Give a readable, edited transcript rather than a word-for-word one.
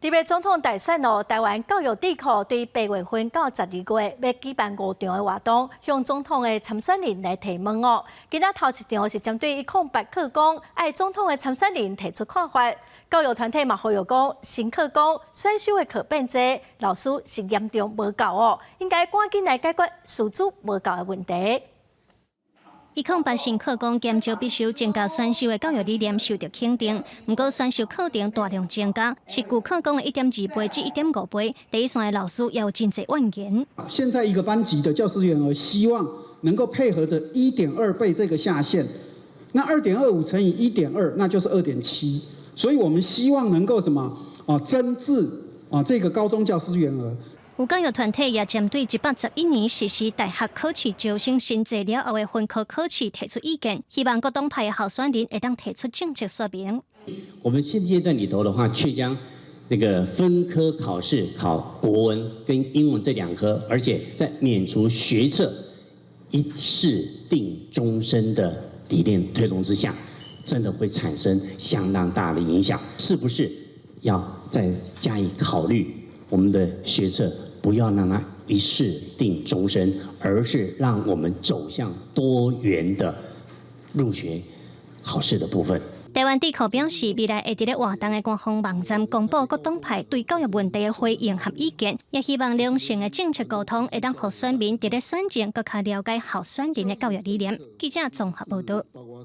伫个总统大选哦，台湾教育智库对8月份到12月要举办5场的活动，向总统的参选人来提问哦。今仔头一场是针对108课纲，爱总统的参选人提出看法。教育团体嘛呼吁讲，新课纲选修的课变多，老师是严重无够哦，应该赶紧来解决师资无够的问题。108新课纲减少必修增加选修的教育理念受到肯定，不过选修课程大量增加，是旧课纲的1.2倍至1.5倍。第一线的老师也有真侪怨言。现在一个班级的教师员额希望能够配合着1.2倍这个下限，那2.25乘以1.2，那就是2.7。所以我们希望能够什么增至这个高中教师员额。有教育团体也针对111年实施大学考试招生新制了后的分科考试提出意见，希望各党派的候选人会当提出正确说明。我们现阶段里头的话，却将那个分科考试考国文跟英文这2科，而且在免除学测一试定终身的理念推动之下，真的会产生相当大的影响。是不是要再加以考虑？我们的学测不要让它一试定终身，而是让我们走向多元的入学考试的部分。台湾智库表示，未来会伫咧活动的官方网站公布各党派对教育问题的回应和意见，也希望良性的政策沟通会当让选民伫咧选前更加了解候选人的教育理念。记者综合报道。